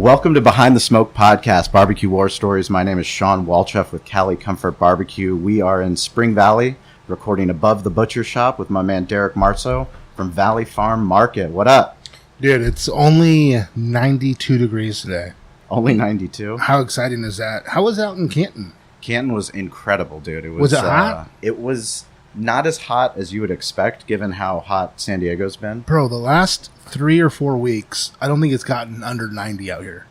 Welcome to Behind the Smoke Podcast, Barbecue War Stories. My name is Shawn Walchef with Cali Comfort Barbecue. We are in Spring Valley, recording above the butcher shop with my man Derek Marso from Valley Farm Market. What up? Dude, it's only 92 degrees today. Only 92? How exciting is that? How was it out in Canton? Canton was incredible, dude. Was it hot? It was not as hot as you would expect, given how hot San Diego's been. Bro, the last 3 or 4 weeks, I don't think it's gotten under 90 out here.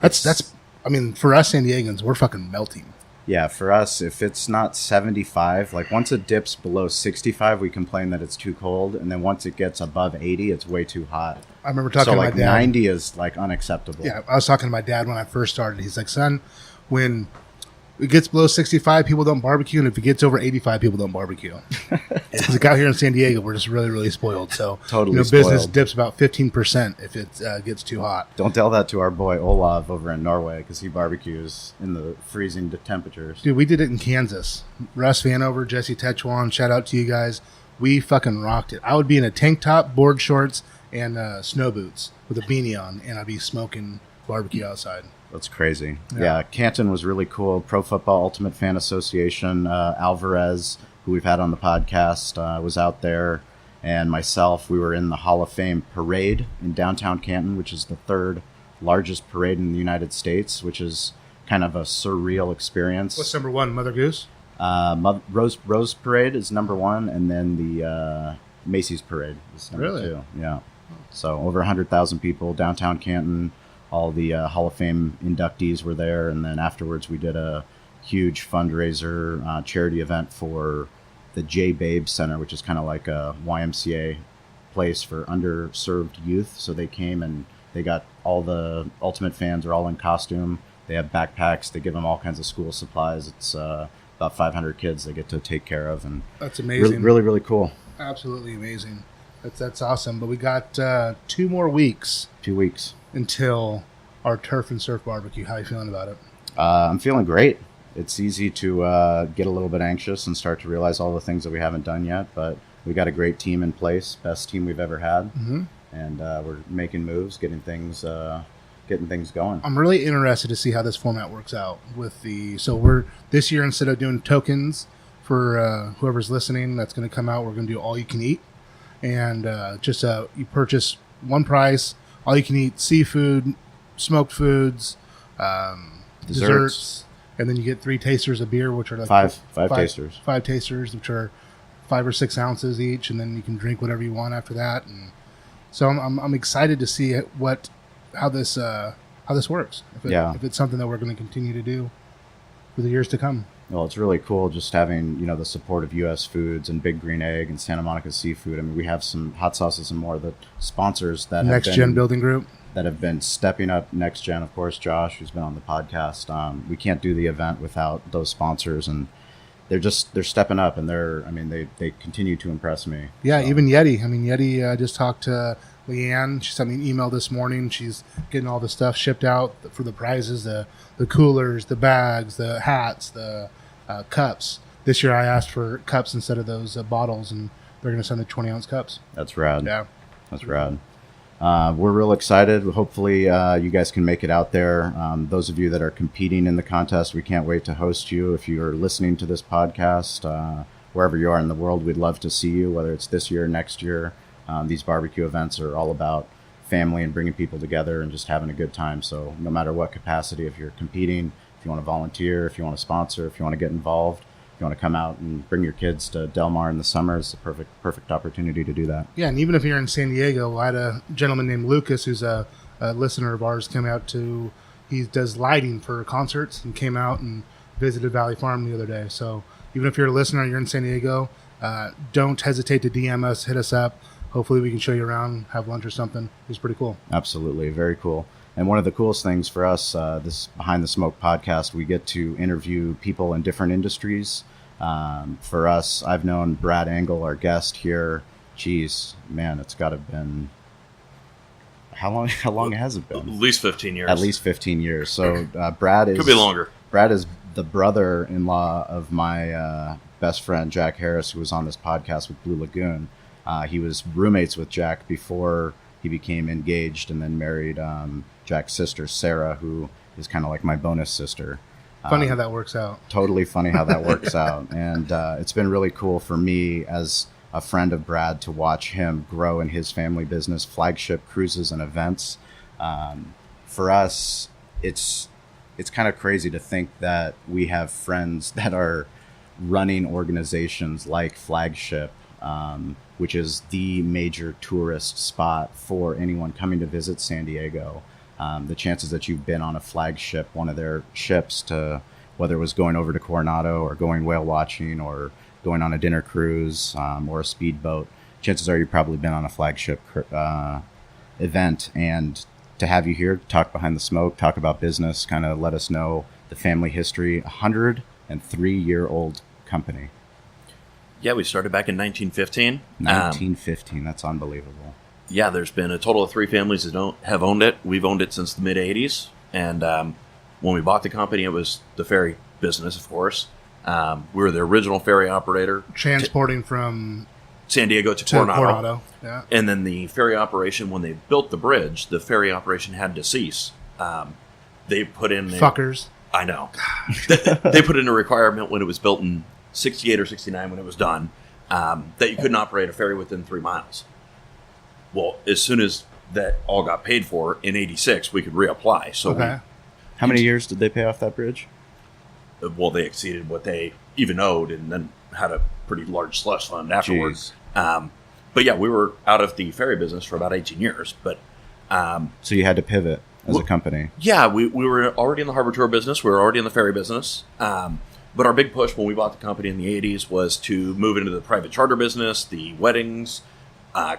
That's. I mean, for us San Diegans, we're fucking melting. Yeah, for us, if it's not 75, like once it dips below 65, we complain that it's too cold, and then once it gets above 80, it's way too hot. I remember talking to my dad. 90 is like unacceptable. Yeah, I was talking to my dad when I first started. He's like, son, when it gets below 65, people don't barbecue, and if it gets over 85, people don't barbecue. It's like out here in San Diego, we're just really, really spoiled. So totally business spoiled. dips about 15% if it gets too hot. Don't tell that to our boy Olav over in Norway, because he barbecues in the freezing temperatures. Dude, we did it in Kansas. Russ Vanover, Jesse Techuan, shout out to you guys. We fucking rocked it. I would be in a tank top, board shorts, and snow boots with a beanie on, and I'd be smoking barbecue outside. That's crazy. Yeah, Canton was really cool. Pro Football Ultimate Fan Association, Alvarez, who we've had on the podcast, was out there. And myself, we were in the Hall of Fame parade in downtown Canton, which is the third largest parade in the United States, which is kind of a surreal experience. What's number one, Mother Goose? Rose Parade is number one, and then the Macy's Parade is number two. Yeah. So over 100,000 people, downtown Canton. All the Hall of Fame inductees were there, and then afterwards we did a huge fundraiser charity event for the J Babe Center, which is kind of like a YMCA place for underserved youth. So they came and they got all the Ultimate fans are all in costume. They have backpacks. They give them all kinds of school supplies. It's about 500 kids they get to take care of, and that's amazing. Really, really cool. Absolutely amazing. That's awesome. But we got 2 more weeks. 2 weeks. Until our turf and surf barbecue. How are you feeling about it? I'm feeling great. It's easy to get a little bit anxious and start to realize all the things that we haven't done yet, but we got a great team in place, best team we've ever had, and we're making moves, getting things going. I'm really interested to see how this format works out. We're this year, instead of doing tokens for whoever's listening, that's going to come out. We're going to do all you can eat, and you purchase one price. All you can eat seafood, smoked foods, desserts, and then you get 3 tasters of beer, which are like five tasters. 5 tasters, which are 5 or 6 ounces each, and then you can drink whatever you want after that. And so I'm excited to see how this works. If it's something that we're going to continue to do for the years to come. Well, it's really cool just having, the support of U.S. Foods and Big Green Egg and Santa Monica Seafood. I mean, we have some hot sauces and more of the sponsors that Next Gen Building Group that have been stepping up. Next Gen, of course, Josh, who's been on the podcast. We can't do the event without those sponsors, and they're stepping up, and they continue to impress me. Yeah, so. Even Yeti. I mean, Yeti. I just talked to Leanne. She sent me an email this morning. She's getting all the stuff shipped out for the prizes, the coolers, the bags, the hats, the cups. This year I asked for cups instead of those bottles, and they're going to send the 20-ounce cups. That's rad. Yeah. That's rad. We're real excited. Hopefully you guys can make it out there. Those of you that are competing in the contest, we can't wait to host you. If you're listening to this podcast, wherever you are in the world, we'd love to see you, whether it's this year or next year. These barbecue events are all about family and bringing people together and just having a good time. So no matter what capacity, if you're competing, if you want to volunteer, if you want to sponsor, if you want to get involved, if you want to come out and bring your kids to Del Mar in the summer, it's the perfect opportunity to do that. Yeah, and even if you're in San Diego, I had a gentleman named Lucas who's a listener of ours come out he does lighting for concerts, and came out and visited Valley Farm the other day. So even if you're a listener, you're in San Diego, don't hesitate to DM us, hit us up. Hopefully we can show you around, have lunch or something. It was pretty cool. Absolutely. Very cool. And one of the coolest things for us, this Behind the Smoke podcast, we get to interview people in different industries. For us, I've known Brad Engel, our guest here. Geez, man, it's got to have been... How long has it been? At least 15 years. At least 15 years. So Brad is... Could be longer. Brad is the brother-in-law of my best friend, Jack Harris, who was on this podcast with Blue Lagoon. He was roommates with Jack before he became engaged and then married Jack's sister, Sarah, who is kind of like my bonus sister. Funny how that works out. Totally funny how that works out. And it's been really cool for me as a friend of Brad to watch him grow in his family business, Flagship Cruises and Events. For us, it's kind of crazy to think that we have friends that are running organizations like Flagship, which is the major tourist spot for anyone coming to visit San Diego. The chances that you've been on a Flagship, one of their ships, to whether it was going over to Coronado or going whale watching or going on a dinner cruise or a speedboat, chances are you've probably been on a Flagship event. And to have you here, talk behind the smoke, talk about business, kind of let us know the family history. 103-year-old company. Yeah, we started back in 1915. 1915, that's unbelievable. Yeah, there's been a total of 3 families that have owned it. We've owned it since the mid-'80s. And when we bought the company, it was the ferry business, of course. We were the original ferry operator. Transporting from San Diego to Coronado. Yeah. And then the ferry operation, when they built the bridge, the ferry operation had to cease. They put in... Fuckers. I know. They put in a requirement when it was built in 68 or 69 when it was done, that you couldn't operate a ferry within 3 miles. Well, as soon as that all got paid for in 86, we could reapply. So how many years did they pay off that bridge? They exceeded what they even owed and then had a pretty large slush fund afterwards. But yeah, we were out of the ferry business for about 18 years. But so you had to pivot as a company. Yeah, we were already in the harbor tour business. We were already in the ferry business. But our big push when we bought the company in the 80s was to move into the private charter business, the weddings,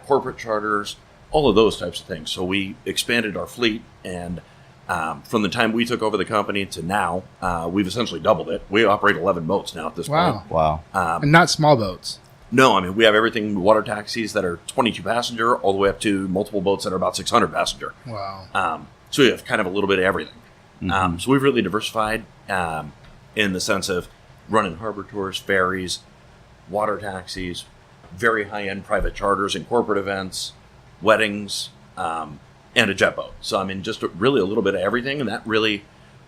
corporate charters, all of those types of things. So we expanded our fleet, and from the time we took over the company to now, we've essentially doubled it. We operate 11 boats now at this point. Wow. And not small boats. No, I mean, we have everything, water taxis that are 22 passenger, all the way up to multiple boats that are about 600 passenger. Wow. So we have kind of a little bit of everything. So we've really diversified in the sense of running harbor tours, ferries, water taxis, very high-end private charters and corporate events, weddings, and a jet boat. So, I mean, just really a little bit of everything. And that really,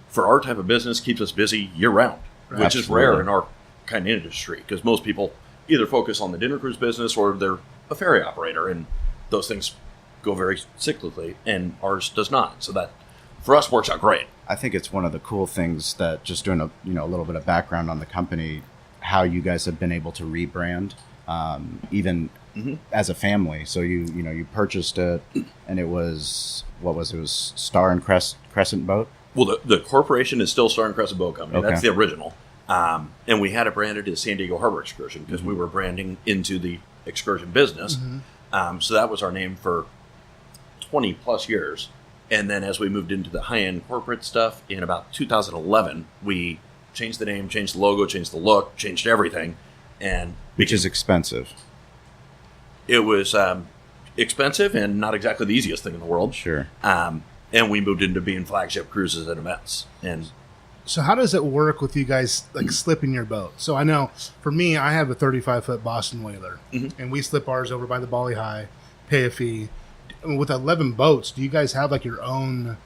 for our type of business, keeps us busy year-round, which is rare in our kind of industry, because most people either focus on the dinner cruise business or they're a ferry operator, and those things go very cyclically, and ours does not. So that, for us, works out great. I think it's one of the cool things that, just doing a little bit of background on the company, how you guys have been able to rebrand, even as a family. So you purchased it, and it was Star and Crescent Boat. Well, the corporation is still Star and Crescent Boat Company. Okay. That's the original, and we had it branded as San Diego Harbor Excursion because we were branding into the excursion business. So that was our name for 20 plus years. And then as we moved into the high-end corporate stuff in about 2011, we changed the name, changed the logo, changed the look, changed everything. Which is expensive. It was expensive and not exactly the easiest thing in the world. Sure. And we moved into being Flagship Cruises and Events. And so how does it work with you guys, like, slipping your boat? So I know, for me, I have a 35-foot Boston Whaler, and we slip ours over by the Bali High, pay a fee. With 11 boats, do you guys have like your own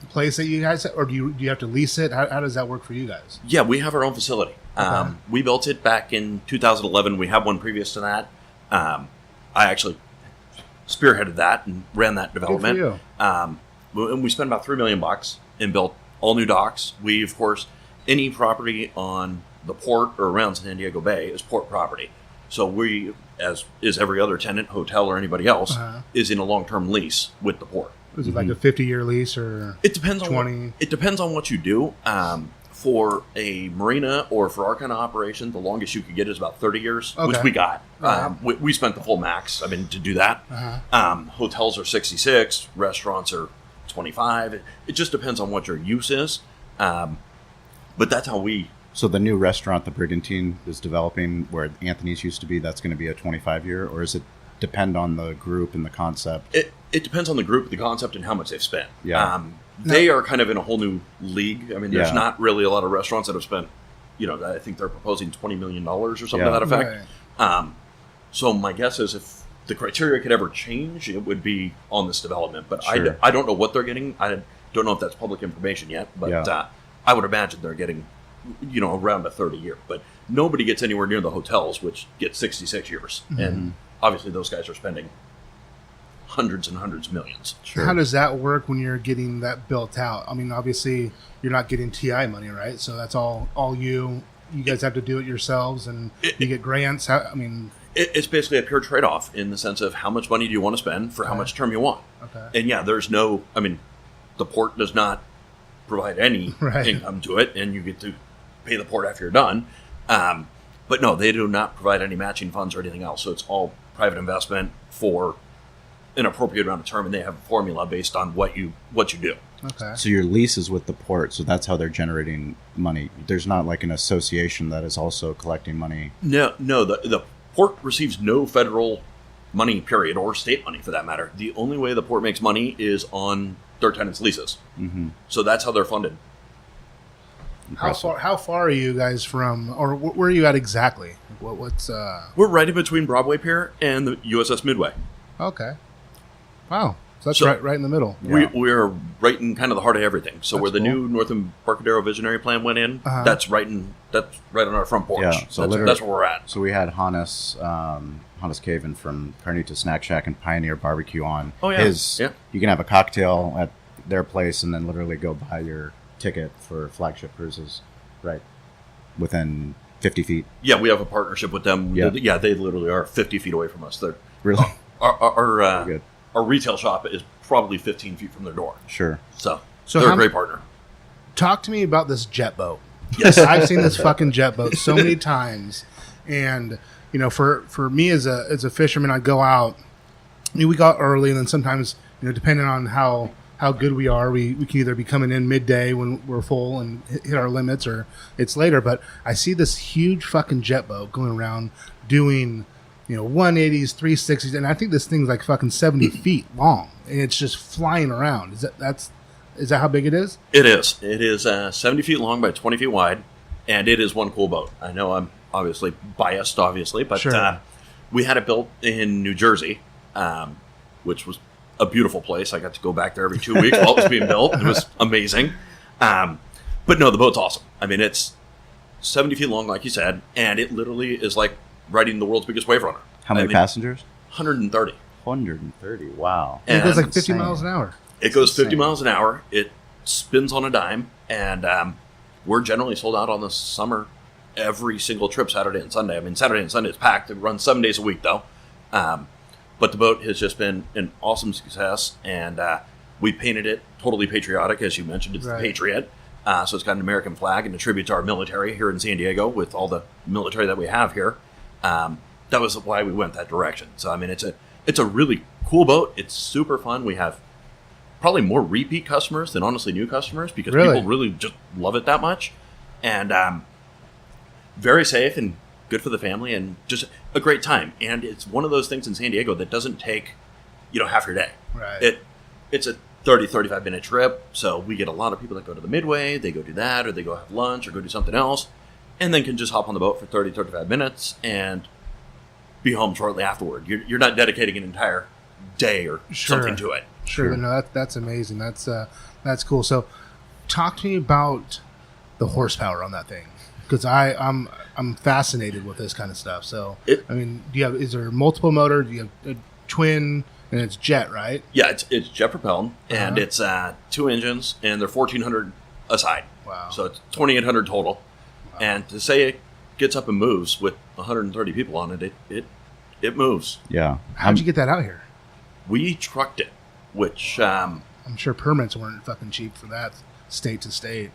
place that you guys, or do you have to lease it? How does that work for you guys? Yeah, we have our own facility. Okay. We built it back in 2011. We had one previous to that. I actually spearheaded that and ran that development. Good for you. And we spent about $3 million and built all new docks. We, of course, any property on the port or around San Diego Bay is port property. So we, as is every other tenant, hotel, or anybody else, is in a long-term lease with the port. Is it like a 50-year lease or it depends 20? It depends on what you do. For a marina or for our kind of operation, the longest you could get is about 30 years, which we got. We spent the full max, to do that. Hotels are 66, restaurants are 25. It just depends on what your use is. But that's how we... So the new restaurant the Brigantine is developing, where Anthony's used to be, that's going to be a 25-year, or is it depend on the group and the concept? It depends on the group, the concept, and how much they've spent. Yeah. They are kind of in a whole new league. There's not really a lot of restaurants that have spent, I think they're proposing $20 million or something to that effect. Right. So my guess is if the criteria could ever change, it would be on this development. But sure. I don't know what they're getting. Don't know if that's public information yet, but Yeah. I would imagine they're getting, around a third a year. But nobody gets anywhere near the hotels, which get 66 years. And obviously those guys are spending hundreds and hundreds of millions. Sure. How does that work when you're getting that built out? I mean, obviously you're not getting TI money, right? So that's all you. You guys have to do it yourselves, and you get grants. It's basically a pure trade-off in the sense of how much money do you want to spend for how much term you want. Okay. And yeah, there's no, the port does not provide any income to it, and you get to pay the port after you're done. But no, they do not provide any matching funds or anything else. So it's all private investment for an appropriate amount of term, and they have a formula based on what you do. Okay. So your lease is with the port, so that's how they're generating money. There's not like an association that is also collecting money. No, the port receives no federal money, period, or state money for that matter. The only way the port makes money is on their tenants' leases. Mm-hmm. So that's how they're funded. How far are you guys from, or where are you at exactly? What's We're right in between Broadway Pier and the USS Midway. Okay. Wow. So that's right in the middle. Yeah. We're right in kind of the heart of everything. So That's where the cool. new North Embarcadero Visionary Plan went in, that's right on our front porch. Yeah, so that's where we're at. So we had Hannes Caven from Carnita Snack Shack and Pioneer Barbecue on. Oh, yeah. You can have a cocktail at their place and then literally go buy your ticket for Flagship cruises right within 50 feet. Yeah, we have a partnership with them. Yeah. They literally are 50 feet away from us. They're Really? our retail shop is probably 15 feet from their door. Sure. So So they're how- a great partner. Talk to me about this jet boat. Yes. I've seen this fucking jet boat so many times, and for me as a fisherman, I go out. We go out early, and then sometimes depending on how good we are, we can either be coming in midday when we're full and hit our limits, or it's later. But I see this huge fucking jet boat going around doing 180s, 360s, and I think this thing's like fucking 70 feet long, and it's just flying around. Is that how big it is? It is. It is 70 feet long by 20 feet wide, and it is one cool boat. I know I'm obviously biased, but Sure. we had it built in New Jersey, which was a beautiful place. I got to go back there every 2 weeks while it was being built. It was amazing. But no, the boat's awesome. It's 70 feet long, like you said, and it literally is like riding the world's biggest wave runner. How many passengers? 130. 130. Wow. And it goes like 50 insane. miles an hour. It goes 50 insane. miles an hour. It spins on a dime, and we're generally sold out on the summer every single trip, Saturday and Sunday. Saturday and Sunday is packed. It runs 7 days a week, though. But the boat has just been an awesome success, and we painted it totally patriotic, as you mentioned. It's Right. the Patriot. So it's got an American flag and a tribute to our military here in San Diego with all the military that we have here. That was why we went that direction. So, it's a really cool boat. It's super fun. We have probably more repeat customers than honestly new customers because Really? people really just love it that much. And very safe and good for the family and just a great time. And it's one of those things in San Diego that doesn't take, half your day. Right. It's a 30, 35-minute trip. So we get a lot of people that go to the Midway. They go do that, or they go have lunch or go do something else, and then can just hop on the boat for 30, 35 minutes and be home shortly afterward. You're not dedicating an entire day or something to it. Sure. No, that's amazing. That's cool. So, talk to me about the horsepower on that thing, because I'm fascinated with this kind of stuff. So, is there multiple motor? Do you have a twin? And it's jet, right? Yeah, it's jet propelled, and it's 2 engines, and they're 1,400 a side. Wow. So it's 2,800 total. Wow. And to say it gets up and moves with 130 people on it, it moves. Yeah. How'd you get that out here? We trucked it, which I'm sure permits weren't fucking cheap for that, state to state.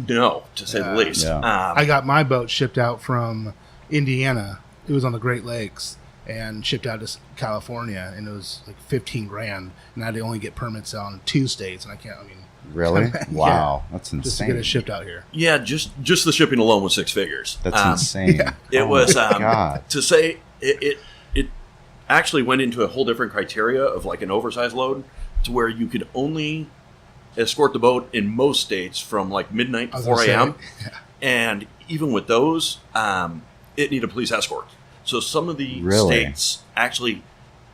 No, to say the least. Yeah. I got my boat shipped out from Indiana. It was on the Great Lakes and shipped out to California, and it was like $15,000, and I had to only get permits on 2 states, and I can't. Really? Yeah. Wow, that's insane. Just to get it shipped out here. Yeah, just the shipping alone was 6 figures. That's insane. Yeah. It Oh was my God. to say it actually went into a whole different criteria of like an oversized load to where you could only escort the boat in most states from like midnight to 4 a.m. And even with those, it needed a police escort. So some of the states actually,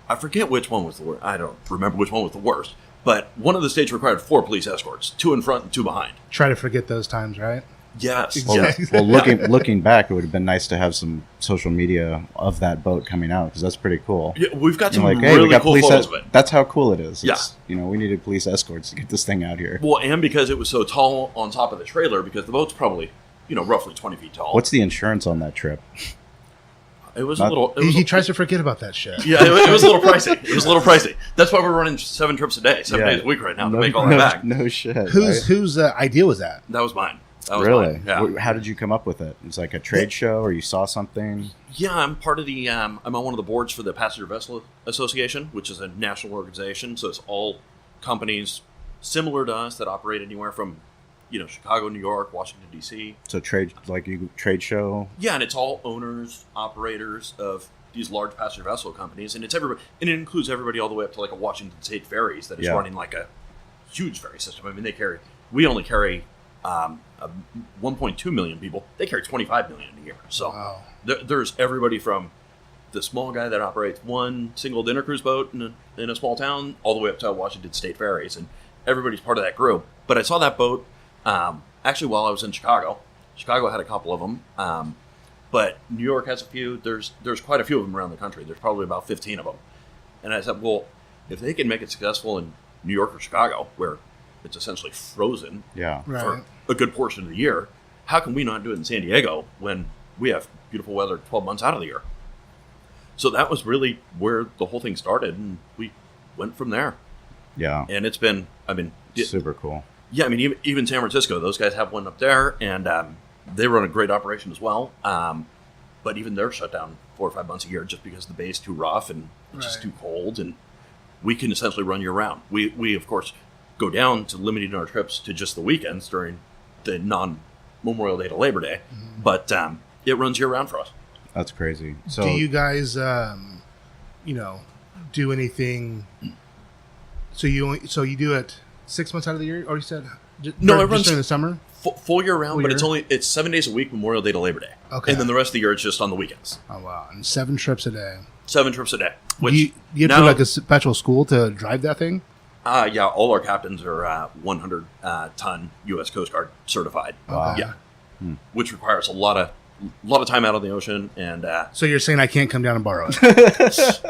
I forget which one was the worst. I don't remember which one was the worst. But one of the states required 4 police escorts, 2 in front and 2 behind. Try to forget those times, right? Yes. Well, Yes. well, looking back, it would have been nice to have some social media of that boat coming out because that's pretty cool. Yeah, we've got some Hey, really we got cool police photos of it. That's how cool it is. Yeah. We needed police escorts to get this thing out here. Well, and because it was so tall on top of the trailer, because the boat's probably, roughly 20 feet tall. What's the insurance on that trip? It was Not- a little... It was He tries to forget about that shit. Yeah, it was a little pricey. It was a little pricey. That's why we're running 7 trips a day, 7 days a week right now to make all that back. No shit. Whose idea was that? That was mine. That was Really? mine. Yeah. How did you come up with it? It's like a trade show, or you saw something? Yeah, I'm part of the. I'm on one of the boards for the Passenger Vessel Association, which is a national organization. So it's all companies similar to us that operate anywhere from, Chicago, New York, Washington D.C. So trade show. Yeah, and it's all owners, operators of these large passenger vessel companies, and it's everybody, and it includes everybody all the way up to like a Washington State Ferries that is running like a huge ferry system. I mean, we only carry 1.2 million people. They carry 25 million a year. So Wow. there's everybody from the small guy that operates one single dinner cruise boat in a small town all the way up to Washington State Ferries, and everybody's part of that group. But I saw that boat actually while I was in Chicago. Chicago had a couple of them, but New York has a few. There's quite a few of them around the country. There's probably about 15 of them. And I said, well, if they can make it successful in New York or Chicago, where it's essentially frozen Yeah. Right. for a good portion of the year, how can we not do it in San Diego when we have beautiful weather 12 months out of the year? So that was really where the whole thing started, and we went from there. Yeah. And it's been, Super cool. yeah, even San Francisco, those guys have one up there, and they run a great operation as well. But even they're shut down 4 or 5 months a year just because the bay is too rough and it's just too cold, and we can essentially run year round. We of course go down to limiting our trips to just the weekends during the non-Memorial Day to Labor Day, but it runs year round for us. That's crazy. So Do you guys, do anything? So you do it 6 months out of the year, or you said? No, it just runs during the summer. Full year round, Full but year? it's 7 days a week, Memorial Day to Labor Day. Okay. And then the rest of the year it's just on the weekends. Oh wow! And 7 trips a day. 7 trips a day. Which Do you have to now, do like a special school to drive that thing? yeah, all our captains are 100 ton U.S. Coast Guard certified. Wow. Yeah, which requires a lot of time out on the ocean, and So you're saying I can't come down and borrow it?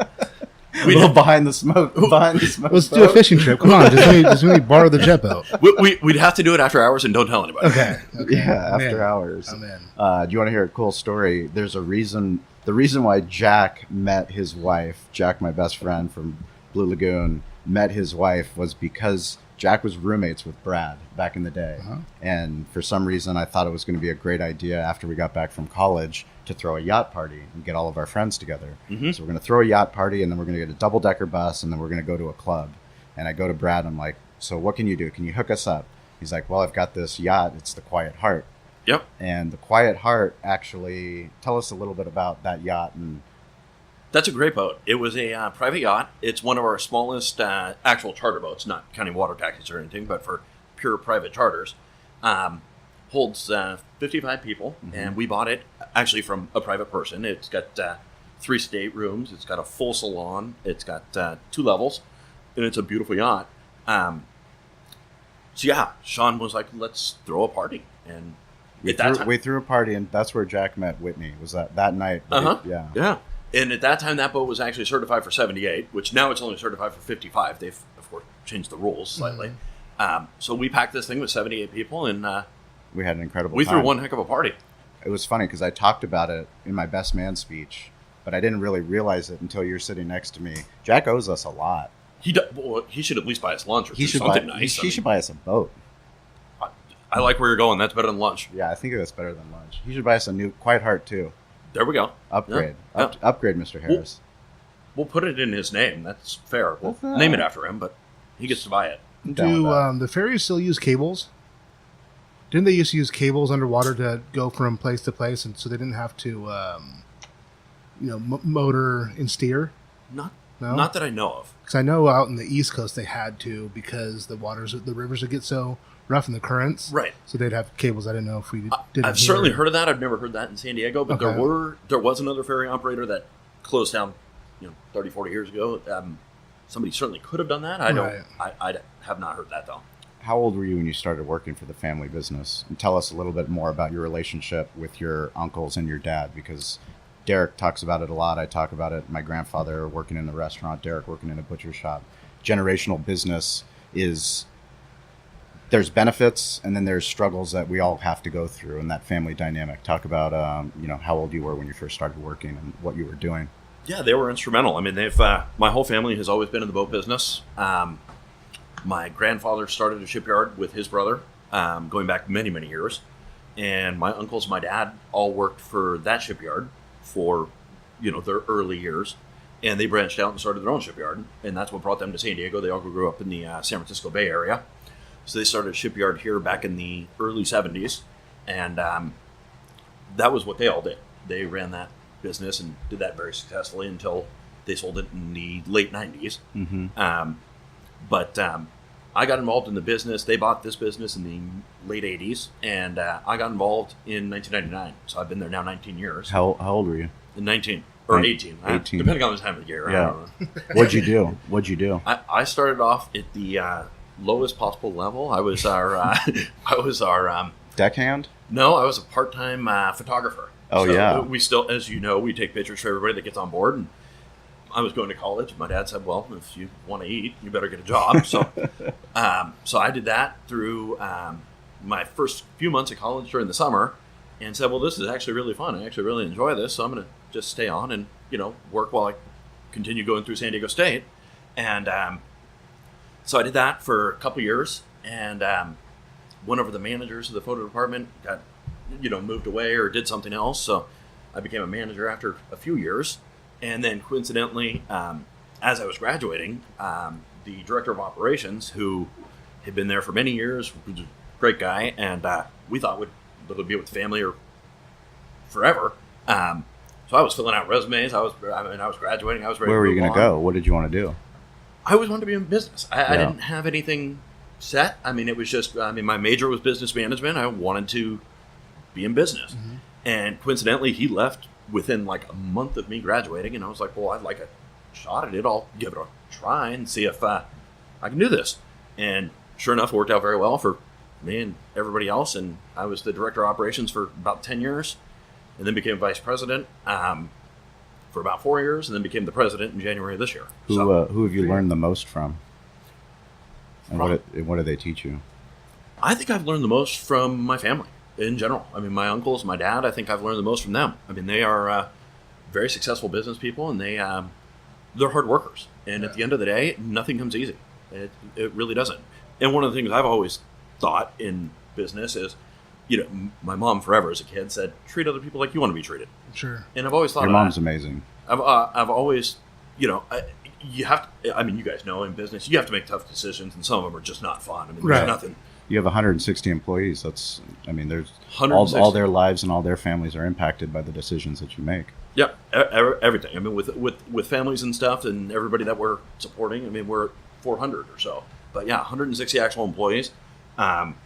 a little behind the smoke. Let's do a fishing trip. Come on, just let me borrow the jet boat. we'd have to do it after hours and don't tell anybody. Okay. Yeah, I'm after in. hours. I'm in. Do you want to hear a cool story? There's a reason. The reason why Jack met his wife, Jack, my best friend from Blue Lagoon, met his wife was because Jack was roommates with Brad back in the day. Uh-huh. And for some reason, I thought it was going to be a great idea after we got back from college to throw a yacht party and get all of our friends together. Mhm. So we're going to throw a yacht party, and then we're going to get a double-decker bus, and then we're going to go to a club. And I go to Brad, I'm like, so what can you do? Can you hook us up? He's like, well, I've got this yacht. It's the Quiet Heart. Yep. And the Quiet Heart, actually, tell us a little bit about that yacht. And That's a great boat. It was a private yacht. It's one of our smallest actual charter boats, not counting water taxis or anything, but for pure private charters. Holds 55 people, and we bought it actually from a private person. It's got 3 staterooms. It's got a full salon. It's got 2 levels, and it's a beautiful yacht. So yeah, Shawn was like, let's throw a party. And we threw a party, and that's where Jack met Whitney. Was that night? Yeah. Yeah. And at that time, that boat was actually certified for 78, which now it's only certified for 55. They've, of course, changed the rules slightly. So we packed this thing with 78 people, and We had an incredible we time. threw one heck of a party. It was funny because I talked about it in my best man speech, but I didn't really realize it until you're sitting next to me. Jack owes us a lot. He should at least buy us lunch or He do should something buy. nice. He should buy us a boat. I like where you're going. That's better than lunch. Yeah, I think that's better than lunch. He should buy us a new Quiet Heart too. There we go. Upgrade. Yeah. Upgrade, Mr. Harris. We'll put it in his name. That's fair. We'll That's name it after him, but he gets to buy it. I'm down with Do that. the ferries still use cables? Didn't they used to use cables underwater to go from place to place, and so they didn't have to, motor and steer? Not No? not that I know of. Because I know out in the East Coast they had to, because the rivers would get so rough in the currents. Right. So they'd have cables. I didn't know if we did. I've certainly heard of that. I've never heard that in San Diego, but Okay. there was another ferry operator that closed down, 30, 40 years ago. somebody certainly could have done that. I don't. Right. I have not heard that though. How old were you when you started working for the family business? And tell us a little bit more about your relationship with your uncles and your dad, because Derek talks about it a lot. I talk about it. My grandfather working in the restaurant, Derek working in a butcher shop. Generational business is, there's benefits and then there's struggles that we all have to go through in that family dynamic. Talk about, how old you were when you first started working and what you were doing. Yeah, they were instrumental. I mean, they've my whole family has always been in the boat business. My grandfather started a shipyard with his brother, going back many, many years. And my uncles, my dad, all worked for that shipyard for, their early years. And they branched out and started their own shipyard. And that's what brought them to San Diego. They all grew up in the San Francisco Bay Area. So they started a shipyard here back in the early 70s. And that was what they all did. They ran that business and did that very successfully until they sold it in the late 90s. Mm-hmm. But I got involved in the business. They bought this business in the late 80s, and I got involved in 1999. So I've been there now 19 years. How old were you? 19 or 18. 18. Depending on the time of the year. Yeah. I don't know. What'd you do? I started off at the lowest possible level. I was our Deckhand? No, I was a part-time photographer. Oh, so yeah. We still, as you know, we take pictures for everybody that gets on board. And I was going to college. My dad said, well, if you want to eat, you better get a job. So so I did that through my first few months of college during the summer and said, well, this is actually really fun. I actually really enjoy this. So I'm going to just stay on and, work while I continue going through San Diego State. And so I did that for a couple years and one of the managers of the photo department got, moved away or did something else. So I became a manager after a few years. And then coincidentally, as I was graduating, the director of operations, who had been there for many years, was a great guy, and we thought would be with the family or forever. So I was filling out resumes. I was graduating. I was ready. Where were to you going to go? What did you want to do? I always wanted to be in business. I didn't have anything set. I mean, it was just. My major was business management. I wanted to be in business, and coincidentally, he left within like a month of me graduating, and I was like, well, I'd like a shot at it. I'll give it a try and see if I can do this. And sure enough, it worked out very well for me and everybody else. And I was the director of operations for about 10 years and then became vice president for about 4 years and then became the president in January of this year. Who have you learned the most from? And what do they teach you? I think I've learned the most from my family. In general, I mean, my uncles, my dad, I think I've learned the most from them. I mean, they are very successful business people, and they're hard workers. And at the end of the day, nothing comes easy. It really doesn't. And one of the things I've always thought in business is, my mom forever as a kid said, treat other people like you want to be treated. Sure. And I've always thought your mom's amazing. I've always, you have to, I mean, you guys know in business, you have to make tough decisions, and some of them are just not fun. I mean, there's nothing. You have 160 employees. There's 160. all their lives and all their families are impacted by the decisions that you make. Yeah, everything. I mean, with families and stuff, and everybody that we're supporting. I mean, we're at 400 or so. But yeah, 160 actual employees. And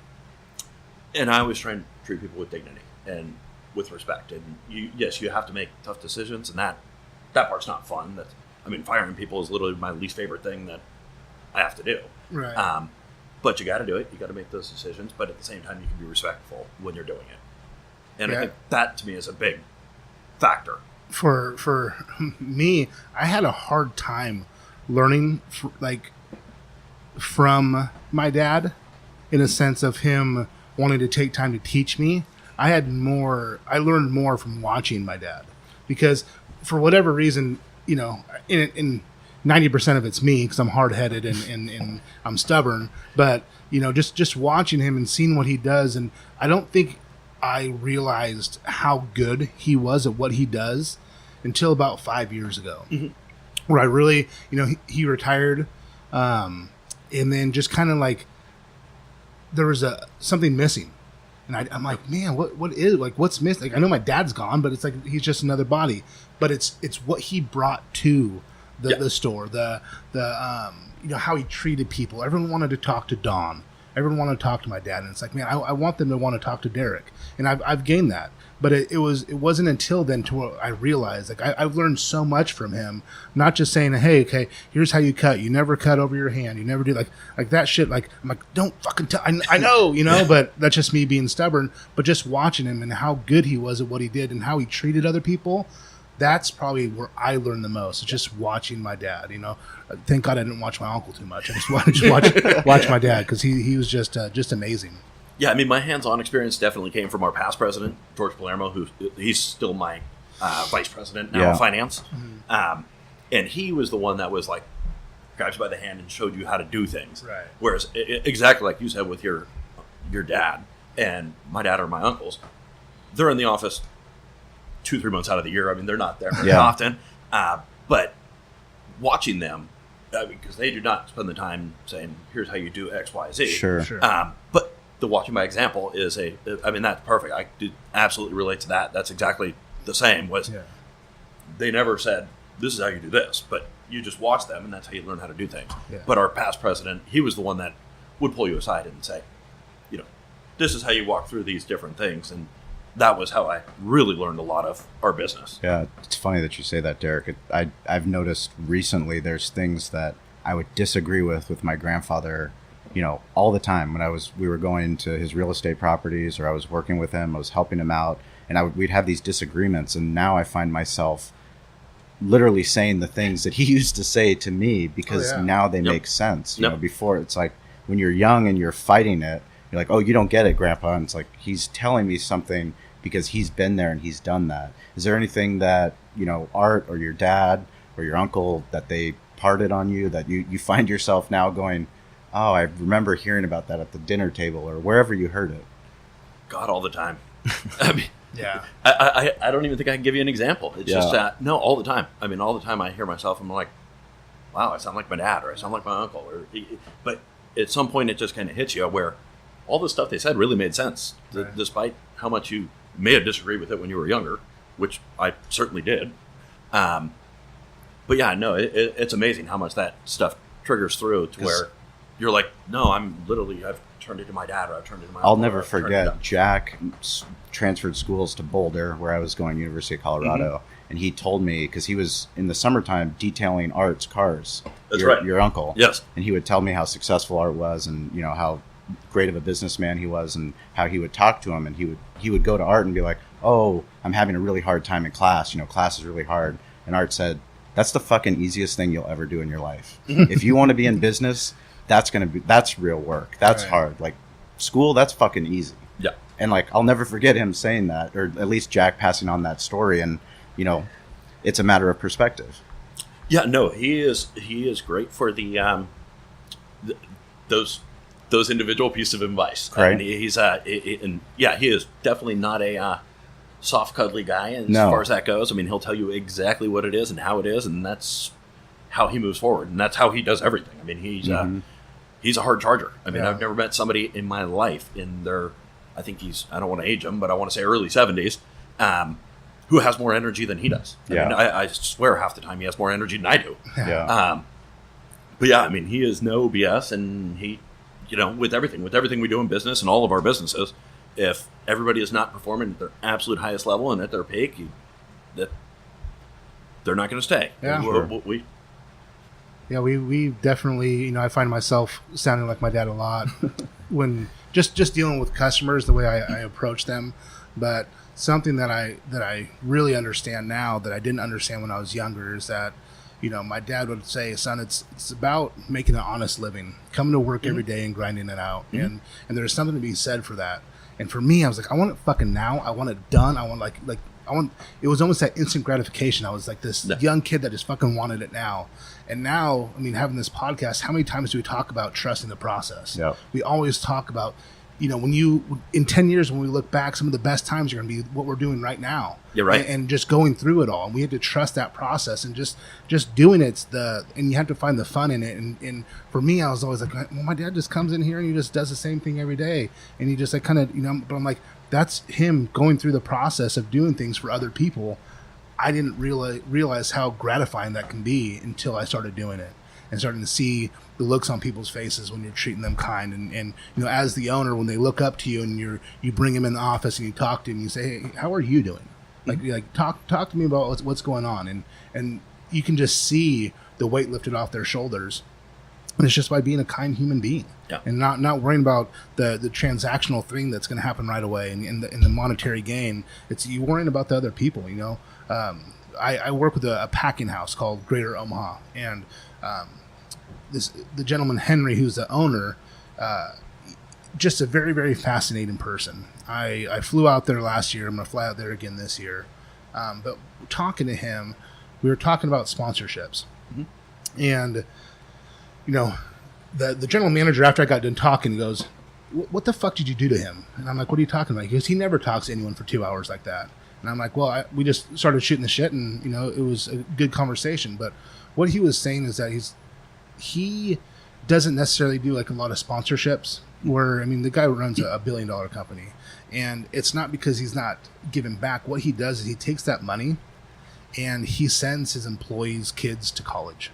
I always try and treat people with dignity and with respect. And you have to make tough decisions, and that part's not fun. Firing people is literally my least favorite thing that I have to do. Right. But you got to do it. You got to make those decisions. But at the same time, you can be respectful when you're doing it. And I think that to me is a big factor. For me, I had a hard time learning from my dad, in a sense of him wanting to take time to teach me. I learned more from watching my dad, because for whatever reason, in 90% of it's me, because I'm hard-headed and I'm stubborn. But just watching him and seeing what he does, and I don't think I realized how good he was at what he does until about 5 years ago, where I really, he retired, and then just kind of like there was something missing, and I'm like, man, what's missing? Like, I know my dad's gone, but it's like he's just another body. But it's what he brought to the store, how he treated people. Everyone wanted to talk to Don. Everyone wanted to talk to my dad, and it's like, man, I want them to want to talk to Derek, and I've gained that. But it wasn't until then to where I realized, like, I've learned so much from him. Not just saying, hey, okay, here's how you cut. You never cut over your hand. You never do like that shit. Like, I'm like, don't fucking tell. I know, you know, but that's just me being stubborn. But just watching him and how good he was at what he did and how he treated other people, that's probably where I learned the most. It's just watching my dad, you know. Thank God I didn't watch my uncle too much. I just watch my dad, because he was just amazing. Yeah, I mean, my hands-on experience definitely came from our past president, George Palermo, he's still my vice president now in finance. Mm-hmm. And he was the one that was like, grabs you by the hand and showed you how to do things. Right. Whereas, exactly like you said with your dad and my dad or my uncles, they're in the office 2-3 months out of the year. I mean, they're not there very often. But watching them, because they do not spend the time saying, here's how you do X, Y, Z. Sure. But the watching by example is that's perfect. I do absolutely relate to that. That's exactly the same. They never said, this is how you do this, but you just watch them, and that's how you learn how to do things. Yeah. But our past president, he was the one that would pull you aside and say, you know, this is how you walk through these different things. And that was how I really learned a lot of our business. Yeah, it's funny that you say that, Derek. I've noticed recently there's things that I would disagree with my grandfather, you know, all the time. When we were going to his real estate properties, or I was working with him, I was helping him out, and we'd have these disagreements. And now I find myself literally saying the things that he used to say to me, because now they make sense. You know, before, it's like when you're young and you're fighting it, you're like, oh, you don't get it, Grandpa. And it's like, he's telling me something because he's been there and he's done that. Is there anything that, you know, Art or your dad or your uncle, that they parted on you, that you find yourself now going, oh, I remember hearing about that at the dinner table or wherever you heard it? God, all the time. I mean, I don't even think I can give you an example. It's just no, all the time. I mean, all the time I hear myself, I'm like, wow, I sound like my dad, or I sound like my uncle. But at some point, it just kind of hits you where all the stuff they said really made sense, despite how much you may have disagreed with it when you were younger, which I certainly did. But yeah, no, it's amazing how much that stuff triggers through to where you're like, no, I've turned into my dad, or I've turned into my uncle. I'll never forget, Jack transferred schools to Boulder, where I was going, University of Colorado, and he told me, because he was in the summertime detailing Art's cars. That's right. Your uncle. Yes. And he would tell me how successful Art was, and, you know, how great of a businessman he was, and how he would talk to him, and he would go to Art and be like, oh, I'm having a really hard time in class, you know, class is really hard. And Art said, that's the fucking easiest thing you'll ever do in your life. If you want to be in business, that's real work. That's hard. Like, school, that's fucking easy. Yeah. And like, I'll never forget him saying that, or at least Jack passing on that story. And, you know, it's a matter of perspective. Yeah, no, he is great for those individual pieces of advice. Right. I mean, he is definitely not a soft, cuddly guy as far as that goes. I mean, he'll tell you exactly what it is and how it is, and that's how he moves forward, and that's how he does everything. I mean, he's a hard charger. I mean, I've never met somebody in my life in their, I think I don't want to age him, but I want to say early 70s, who has more energy than he does. I mean, I swear half the time he has more energy than I do. Yeah. But yeah, I mean, he is no BS, and he, you know, with everything we do in business and all of our businesses, if everybody is not performing at their absolute highest level and at their peak, they're not going to stay. Yeah. We definitely, you know, I find myself sounding like my dad a lot when just dealing with customers, the way I approach them. But something that I really understand now that I didn't understand when I was younger is that, you know, my dad would say, son, it's about making an honest living, coming to work every day and grinding it out. And there's something to be said for that. And for me, I was like, I want it fucking now. I want it done. I want it was almost that instant gratification. I was like this young kid that just fucking wanted it now. And now, I mean, having this podcast, how many times do we talk about trusting the process? Yeah. We always talk about, you know, in 10 years, when we look back, some of the best times are going to be what we're doing right now. You're right. And just going through it all. And we have to trust that process, and just doing and you have to find the fun in it. And for me, I was always like, well, my dad just comes in here and he just does the same thing every day. And he just like kind of, you know, but I'm like, that's him going through the process of doing things for other people. I didn't realize how gratifying that can be until I started doing it. and starting to see the looks on people's faces when you're treating them kind. And as the owner, when they look up to you and you bring them in the office and you talk to them, you say, hey, how are you doing? Like talk to me about what's going on. And you can just see the weight lifted off their shoulders. And it's just by being a kind human being, and not worrying about the transactional thing that's going to happen right away and in the monetary gain. It's you worrying about the other people. I work with a packing house called Greater Omaha, and the gentleman Henry, who's the owner, just a very, very fascinating person. I flew out there last year. I'm going to fly out there again this year. But talking to him, we were talking about sponsorships, and the general manager, after I got done talking, goes, what the fuck did you do to him? And I'm like, what are you talking about? He goes, he never talks to anyone for 2 hours like that. And I'm like, well, we just started shooting the shit, and it was a good conversation. But what he was saying is that he doesn't necessarily do like a lot of sponsorships. Where the guy runs a $1 billion company, and it's not because he's not giving back. What he does is he takes that money, and he sends his employees' kids to college.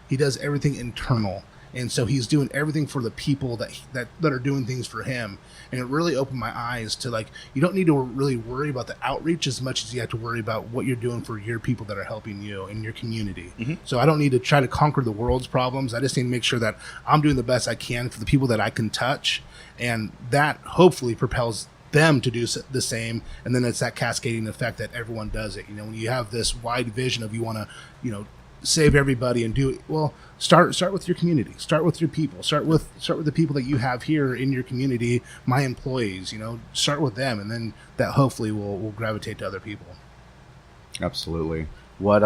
He does everything internal. And so he's doing everything for the people that are doing things for him. And it really opened my eyes to, like, you don't need to really worry about the outreach as much as you have to worry about what you're doing for your people that are helping you in your community. So I don't need to try to conquer the world's problems. I just need to make sure that I'm doing the best I can for the people that I can touch. And that hopefully propels them to do the same. And then it's that cascading effect that everyone does it. When you have this wide vision of you want to, save everybody and do it, well, start with your community, start with your people, start with the people that you have here in your community, my employees, start with them, and then that hopefully will gravitate to other people. Absolutely. What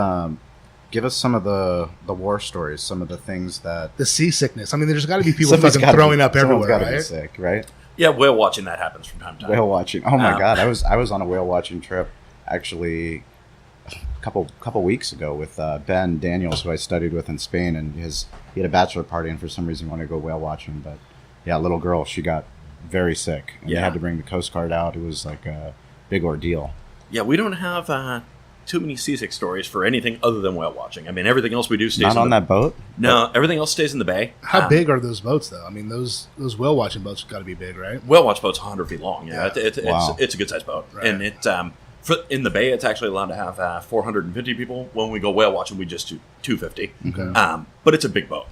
give us some of the war stories, some of the things that the seasickness. There's got to be people fucking throwing up everywhere, gotta right? Be sick, right? Yeah, whale watching, that happens from time to time. Whale watching. Oh my god, I was on a whale watching trip actually couple weeks ago with Ben Daniels, who I studied with in Spain, and he had a bachelor party, and for some reason he wanted to go whale watching. But yeah, little girl, she got very sick, and they had to bring the Coast Guard out. It was like a big ordeal. Yeah, we don't have too many seasick stories for anything other than whale watching. Everything else we do stays not on that boat. No, everything else stays in the bay. How big are those boats, though? Those whale watching boats have got to be big, right? Whale watch boat's 100 feet long. Yeah, Wow. It's a good sized boat, right. And it. In the bay, it's actually allowed to have 450 people. When we go whale watching, we just do 250. Okay. But it's a big boat.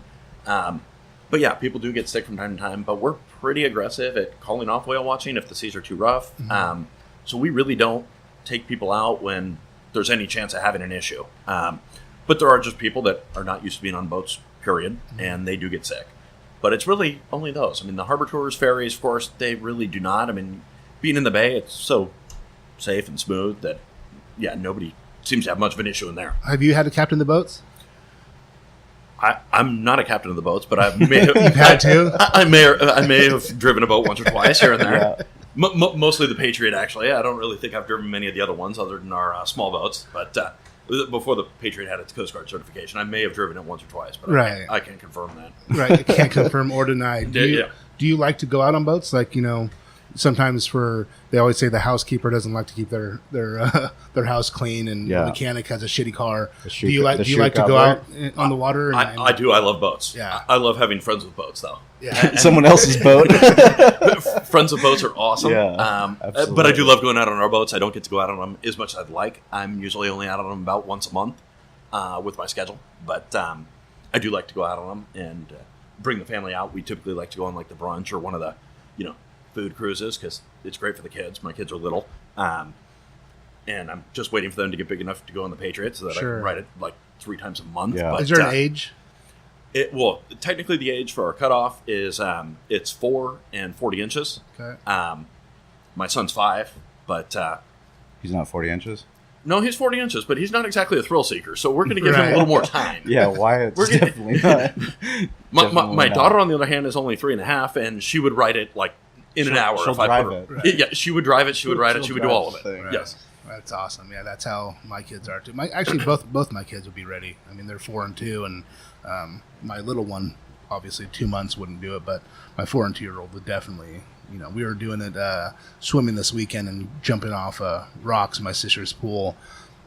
But yeah, people do get sick from time to time. But we're pretty aggressive at calling off whale watching if the seas are too rough. So we really don't take people out when there's any chance of having an issue. But there are just people that are not used to being on boats, period, and they do get sick. But it's really only those. The harbor tours, ferries, of course, they really do not. Being in the bay, it's so safe and smooth that nobody seems to have much of an issue in there. Have you had to captain the boats? I'm not a captain of the boats, but I may have You've had to. I may have driven a boat once or twice here and there. Mostly the Patriot, actually. I don't really think I've driven many of the other ones other than our small boats. But before the Patriot had its Coast Guard certification, I may have driven it once or twice, but right. I can't confirm that. Right, you can't confirm or deny. Do you like to go out on boats? Like, sometimes they always say the housekeeper doesn't like to keep their house clean, and the mechanic has a shitty car. Do you like to go out on the water? I do. I love boats. Yeah, I love having friends with boats, though. Yeah, someone else's boat. Friends with boats are awesome. Yeah, but I do love going out on our boats. I don't get to go out on them as much as I'd like. I'm usually only out on them about once a month with my schedule. But I do like to go out on them and bring the family out. We typically like to go on like the brunch or one of the, food cruises because it's great for the kids. My kids are little. And I'm just waiting for them to get big enough to go on the Patriot so that I can ride it like 3 times a month. Yeah. But, is there an age? Technically the age for our cutoff is it's 4 and 40 inches. Okay. My son's 5, but he's not 40 inches. No, he's 40 inches, but he's not exactly a thrill seeker, so we're going to give him a little more time. Yeah, Wyatt's definitely not. My daughter, on the other hand, is only 3.5, and she would ride it like in an hour if I put her. Right. Yeah, she would drive it, she would ride it, she would do all of it. Right. Yes. That's awesome. Yeah, that's how my kids are too. Actually, both my kids would be ready. They're 4 and 2, and my little one, obviously 2 months wouldn't do it, but my 4 and 2-year-old would definitely. We were doing it swimming this weekend and jumping off rocks in my sister's pool,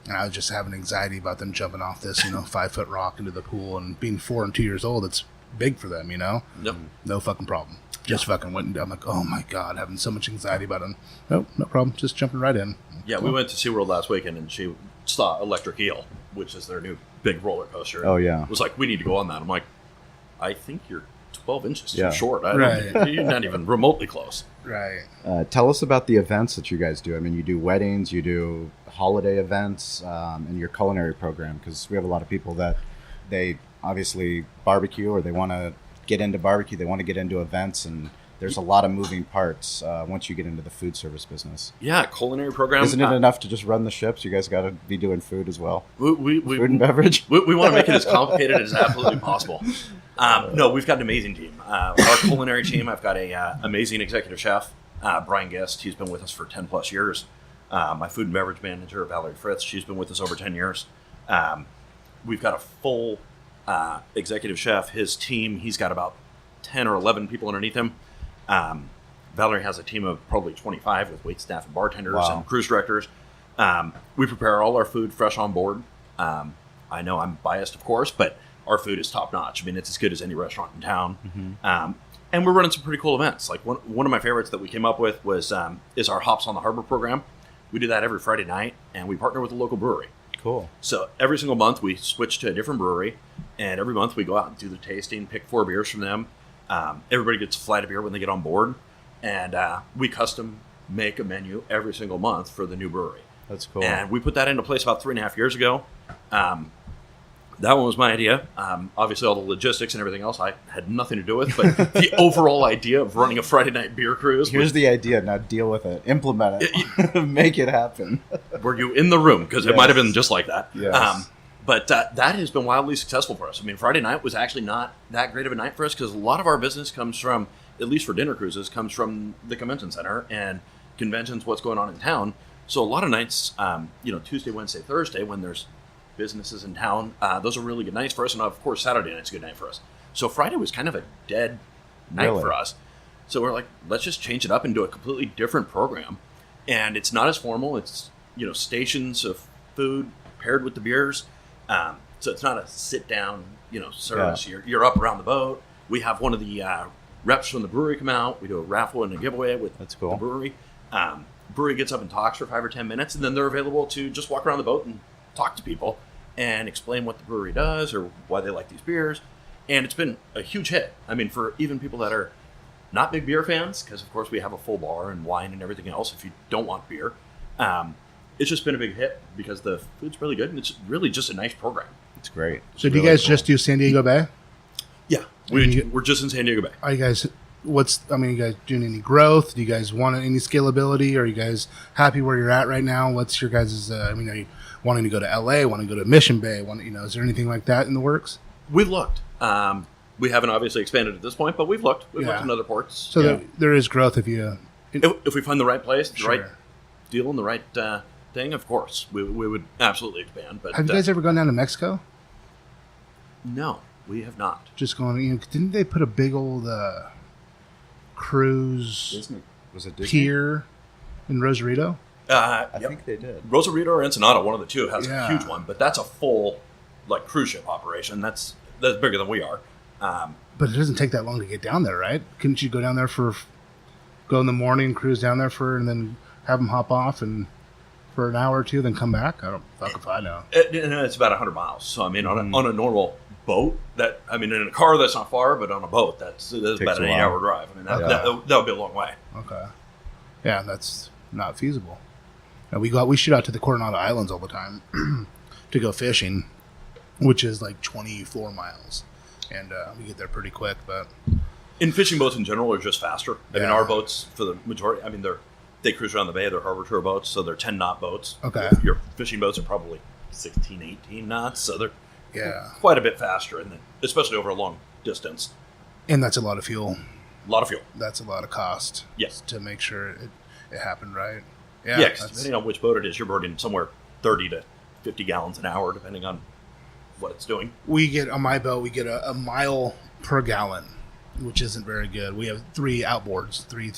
And I was just having anxiety about them jumping off this, 5-foot rock into the pool, and being 4 and 2 years old, it's big for them, Yep. No fucking problem. Just fucking went and I'm like, oh my God, having so much anxiety about them. Nope, no problem. Just jumping right in. Yeah, we went to SeaWorld last weekend, and she saw Electric Eel, which is their new big roller coaster. Oh, yeah. It was like, we need to go on that. I'm like, I think you're 12 inches Yeah. too short. Right. You're not even remotely close. Right. Tell us about the events that you guys do. I mean, you do weddings, you do holiday events, and your culinary program, because we have a lot of people that they obviously barbecue, or they want to get into barbecue, they want to get into events, and there's a lot of moving parts once you get into the food service business. Yeah, culinary program. Isn't it enough to just run the ships? You guys got to be doing food as well. Food and beverage? We want to make it as complicated as absolutely possible. No, we've got an amazing team. Our culinary team, I've got a amazing executive chef, Brian Guest. He's been with us for 10 plus years. My food and beverage manager, Valerie Fritz, she's been with us over 10 years. We've got a full executive chef. His team, he's got about 10 or 11 people underneath him. Valerie has a team of probably 25 with wait staff and bartenders and cruise directors. We prepare all our food fresh on board. I know I'm biased, of course, but our food is top notch. I mean, it's as good as any restaurant in town. Mm-hmm. And we're running some pretty cool events. Like one of my favorites that we came up with was is our Hops on the Harbor program. We do that every Friday night, and we partner with a local brewery. Cool. So every single month we switch to a different brewery, and every month we go out and do the tasting, pick 4 beers from them. Everybody gets a flight of beer when they get on board, and we custom make a menu every single month for the new brewery. That's cool. And we put that into place about 3.5 years ago. That one was my idea. Obviously, all the logistics and everything else I had nothing to do with, but the overall idea of running a Friday night beer cruise. Here's the idea. Now deal with it. Implement it. Make it happen. Were you in the room? Because it might have been just like that. Yes. But that has been wildly successful for us. I mean, Friday night was actually not that great of a night for us because a lot of our business comes from, at least for dinner cruises, comes from the convention center and conventions, what's going on in town. So a lot of nights, Tuesday, Wednesday, Thursday, when there's businesses in town, those are really good nights for us. And of course, Saturday night's a good night for us. So Friday was kind of a dead night for us. So we're like, let's just change it up and do a completely different program. And it's not as formal. It's, stations of food paired with the beers. So it's not a sit down, service. Yeah. You're up around the boat. We have one of the reps from the brewery come out. We do a raffle and a giveaway with That's cool. the brewery. Brewery gets up and talks for 5 or 10 minutes, and then they're available to just walk around the boat and talk to people and explain what the brewery does or why they like these beers. And it's been a huge hit. I mean, for even people that are not big beer fans, because of course we have a full bar and wine and everything else if you don't want beer. It's just been a big hit because the food's really good and it's really just a nice program. It's great. So do you guys just do San Diego Bay? Yeah, we're just in San Diego Bay. Are you guys, you guys doing any growth? Do you guys want any scalability? Are you guys happy where you're at right now? What's your guys', are you wanting to go to LA, want to go to Mission Bay? Is there anything like that in the works? We've looked. We haven't obviously expanded at this point, but we've looked. We've looked in other ports. So there is growth if you... If we find the right place, the Sure. right deal and the right thing, of course, we would absolutely expand. But Have you guys ever gone down to Mexico? No, we have not. Just going, didn't they put a big old cruise Disney. Was it Disney? pier in Rosarito? I think they did. Rosarito or Ensenada, one of the two, has Yeah. a huge one, but that's a full cruise ship operation. That's bigger than we are. But it doesn't take that long to get down there, right? Couldn't you go down there go in the morning, cruise down there and then have them hop off and for an hour or two, then come back? I don't fuck if I know. It's about 100 miles. So I mean, on a normal boat, in a car that's not far, but on a boat that's about an 8-hour drive. I mean, that would be a long way. Okay. Yeah, that's not feasible. Now, we shoot out to the Coronado Islands all the time to go fishing, which is like 24 miles. And we get there pretty quick, but... And fishing boats in general are just faster. I mean, our boats, for the majority, they cruise around the bay. They're harbor tour boats, so they're 10-knot boats. Okay. Your fishing boats are probably 16, 18 knots, so they're quite a bit faster, and especially over a long distance. And that's a lot of fuel. A lot of fuel. That's a lot of cost. Yes. To make sure it happened right. Yeah, because depending on which boat it is, you're burning somewhere 30 to 50 gallons an hour, depending on what it's doing. On my boat, we get a mile per gallon, which isn't very good. We have 3 outboards, three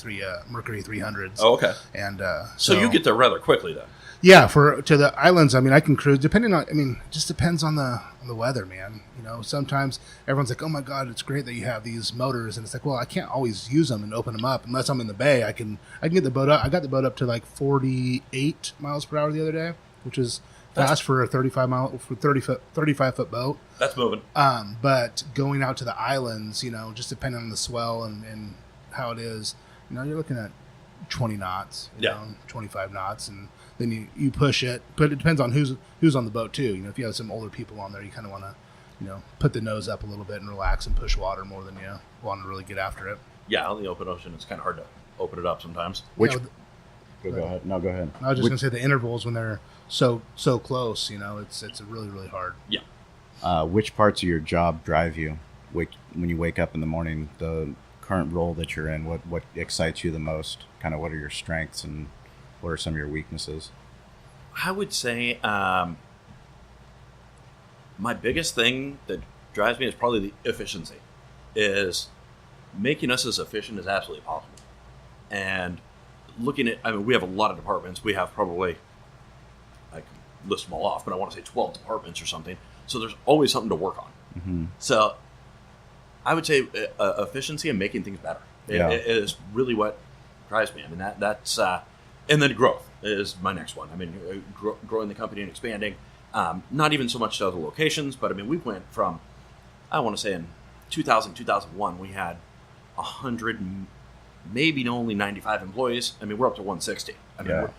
Mercury 300s. Oh, okay. And so you get there rather quickly, then. Yeah, to the islands, I mean, I can cruise depending on. I mean, it just depends on the weather, man. You know, sometimes everyone's like, "Oh my God, it's great that you have these motors," and it's like, well, I can't always use them and open them up unless I'm in the bay. I can get the boat up. I got the boat up to like 48 miles per hour the other day, which is fast for a 35-foot boat. That's moving. But going out to the islands, you know, just depending on the swell and how it is, you know, you're looking at 20 knots, you know, 25 knots, and then you push it. But it depends on who's on the boat too. You know, if you have some older people on there, you kind of want to, you know, put the nose up a little bit and relax and push water more than you want to really get after it. Yeah, on the open ocean, it's kind of hard to open it up sometimes. Which You know, go ahead. No, go ahead. I was just going to say the intervals when they're so close, you know, it's really, really hard. Yeah. Which parts of your job drive you? When you wake up in the morning, the current role that you're in, what excites you the most? Kind of what are your strengths and what are some of your weaknesses? I would say my biggest thing that drives me is probably the efficiency, is making us as efficient as absolutely possible. And looking at, I mean, we have a lot of departments. We have probably, I can list them all off, but I want to say 12 departments or something. So there's always something to work on. Mm-hmm. So I would say efficiency and making things better it is really what drives me. I mean, that's and then growth is my next one. I mean, growing the company and expanding, not even so much to other locations, but I mean, we went from, I want to say in 2001, we had 100, maybe only 95 employees. I mean, we're up to 160. I mean,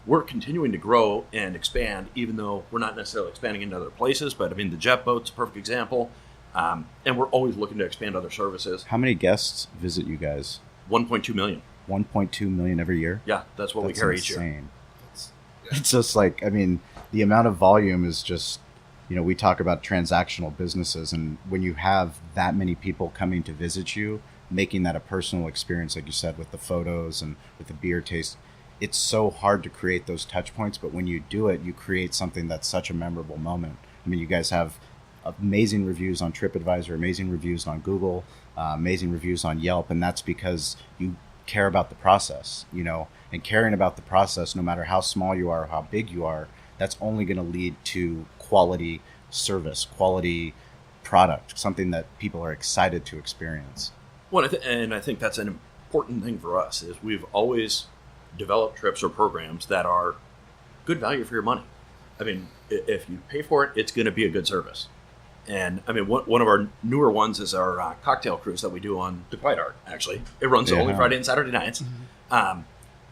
we're continuing to grow and expand, even though we're not necessarily expanding into other places. But I mean, the jet boat's a perfect example. And we're always looking to expand other services. How many guests visit you guys? 1.2 million. 1.2 million every year? Yeah, that's what we carry each year. It's just like, I mean, the amount of volume is just, you know, we talk about transactional businesses, and when you have that many people coming to visit you, making that a personal experience, like you said, with the photos and with the beer taste, it's so hard to create those touch points, but when you do it, you create something that's such a memorable moment. I mean, you guys have amazing reviews on TripAdvisor, amazing reviews on Google, amazing reviews on Yelp, and that's because you care about the process, you know, and caring about the process, no matter how small you are or how big you are, that's only going to lead to quality service, quality product, something that people are excited to experience. Well, and I think that's an important thing for us, is we've always developed trips or programs that are good value for your money. I mean, if you pay for it, it's going to be a good service. And I mean, one of our newer ones is our cocktail cruise that we do on the Quiet Art. Actually, it runs only Friday and Saturday nights. Mm-hmm.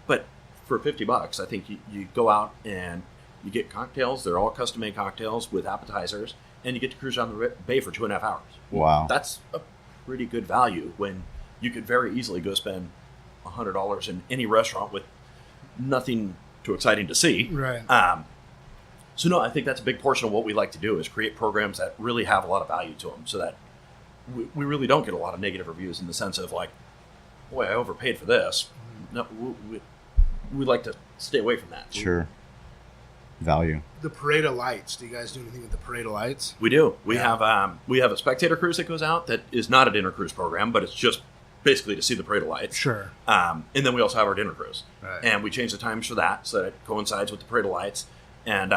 But for $50, I think you go out and you get cocktails. They're all custom made cocktails with appetizers, and you get to cruise down the bay for 2.5 hours. Wow, that's a pretty good value when you could very easily go spend $100 in any restaurant with nothing too exciting to see. Right. So no, I think that's a big portion of what we like to do, is create programs that really have a lot of value to them, so that we really don't get a lot of negative reviews in the sense of like, boy, I overpaid for this. No, we like to stay away from that. Sure. Value. The Parade of Lights. Do you guys do anything with the Parade of Lights? We do. We have a spectator cruise that goes out that is not a dinner cruise program, but it's just basically to see the Parade of Lights. Sure. And then we also have our dinner cruise. Right. And we change the times for that so that it coincides with the Parade of Lights. And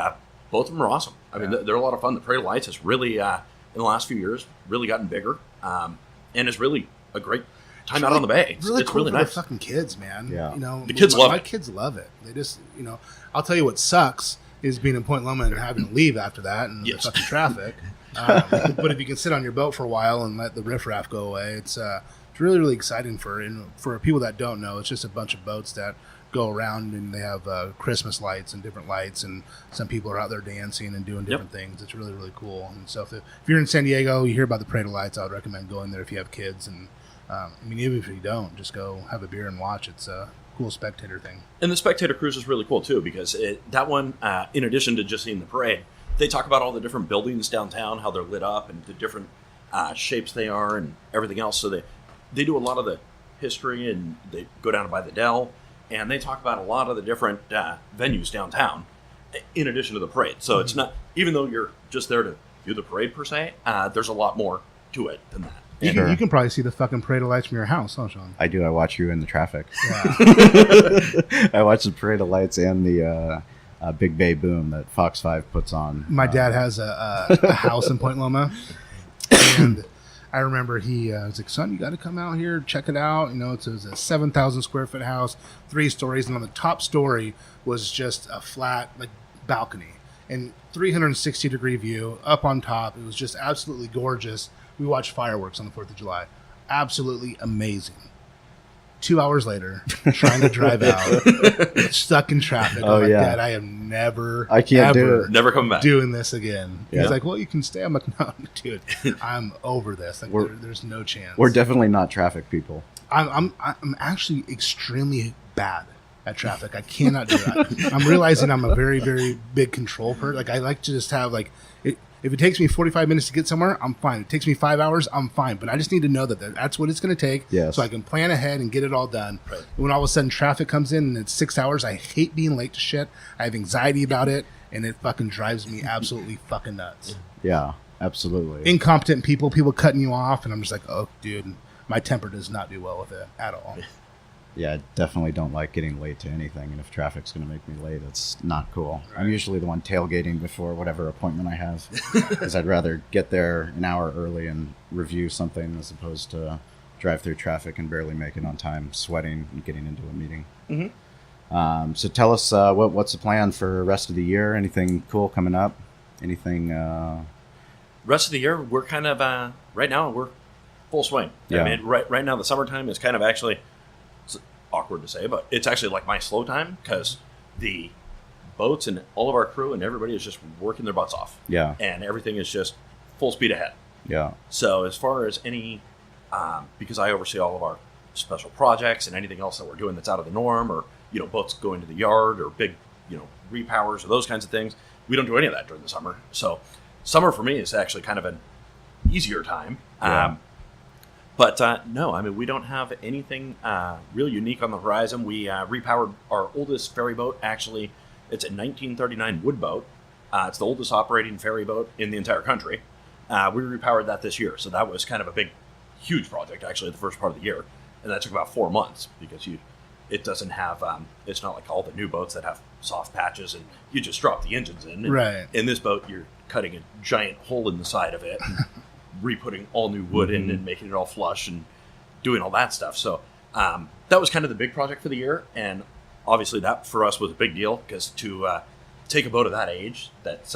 both of them are awesome. I mean, they're a lot of fun. The Parade of Lights has really, in the last few years, really gotten bigger, and is really a great time out on the bay. Really it's cool really for nice. the fucking kids, man. Yeah. You know, the kids love it. My kids love it. They just, you know, I'll tell you what sucks is being in Point Loma and having to leave after that and the fucking traffic. But if you can sit on your boat for a while and let the riffraff go away, it's really, really exciting for people that don't know. It's just a bunch of boats that go around and they have Christmas lights and different lights, and some people are out there dancing and doing different things. It's really, really cool. And so if you're in San Diego, you hear about the Parade of Lights, I would recommend going there if you have kids. And I mean, even if you don't, just go have a beer and watch. It's a cool spectator thing. And the spectator cruise is really cool too, because that one, in addition to just seeing the parade, they talk about all the different buildings downtown, how they're lit up, and the different shapes they are, and everything else. So they do a lot of the history, and they go down by the Dell, and they talk about a lot of the different venues downtown, in addition to the parade. So it's not, even though you're just there to do the parade per se, there's a lot more to it than that. You can probably see the fucking Parade of Lights from your house, huh, Shawn? I do. I watch you in the traffic. Yeah. I watch the Parade of Lights and the Big Bay Boom that Fox 5 puts on. My dad has a house in Point Loma, and I remember he was like, "Son, you got to come out here, check it out." It was a 7,000 square foot house, 3 stories, and on the top story was just a flat balcony and 360-degree view up on top. It was just absolutely gorgeous. We watched fireworks on the 4th of July. Absolutely amazing. 2 hours later, trying to drive out, stuck in traffic. Oh, I'm like, yeah. Dad, I am never, I can't do ever it. Never come back. doing this again. Yeah. He's like, well, you can stay. I'm like, no, dude, I'm over this. There's no chance. We're definitely not traffic people. I'm actually extremely bad at traffic. I cannot do that. I'm realizing I'm a very, very big control person. I like to just have if it takes me 45 minutes to get somewhere, I'm fine. It takes me 5 hours, I'm fine. But I just need to know that that's what it's going to take, Yes. so I can plan ahead and get it all done. Right. When all of a sudden traffic comes in and it's 6 hours, I hate being late to shit. I have anxiety about it, and it fucking drives me absolutely fucking nuts. Yeah, absolutely. Incompetent people cutting you off, and I'm just like, oh, dude, my temper does not do well with it at all. Yeah, I definitely don't like getting late to anything, and if traffic's going to make me late, it's not cool. Right. I'm usually the one tailgating before whatever appointment I have, because I'd rather get there an hour early and review something as opposed to drive through traffic and barely make it on time, sweating and getting into a meeting. Mm-hmm. So tell us, what's the plan for the rest of the year? Anything cool coming up? Anything? Rest of the year, we're kind of, right now, we're full swing. Yeah. I mean, right now, the summertime is kind of actually... awkward to say, but it's actually like my slow time because the boats and all of our crew and everybody is just working their butts off. Yeah. And everything is just full speed ahead. Yeah. So as far as any, because I oversee all of our special projects and anything else that we're doing that's out of the norm, or, boats going to the yard or big, repowers or those kinds of things, we don't do any of that during the summer. So summer for me is actually kind of an easier time. Yeah. But no, I mean, we don't have anything real unique on the horizon. We repowered our oldest ferry boat. Actually, it's a 1939 wood boat. It's the oldest operating ferry boat in the entire country. We repowered that this year. So that was kind of a huge project, actually, the first part of the year. And that took about 4 months because it doesn't have, it's not like all the new boats that have soft patches and you just drop the engines in. And right. In this boat, you're cutting a giant hole in the side of it. Re-putting all new wood in and making it all flush and doing all that stuff. So that was kind of the big project for the year. And obviously that for us was a big deal because to take a boat of that age that's,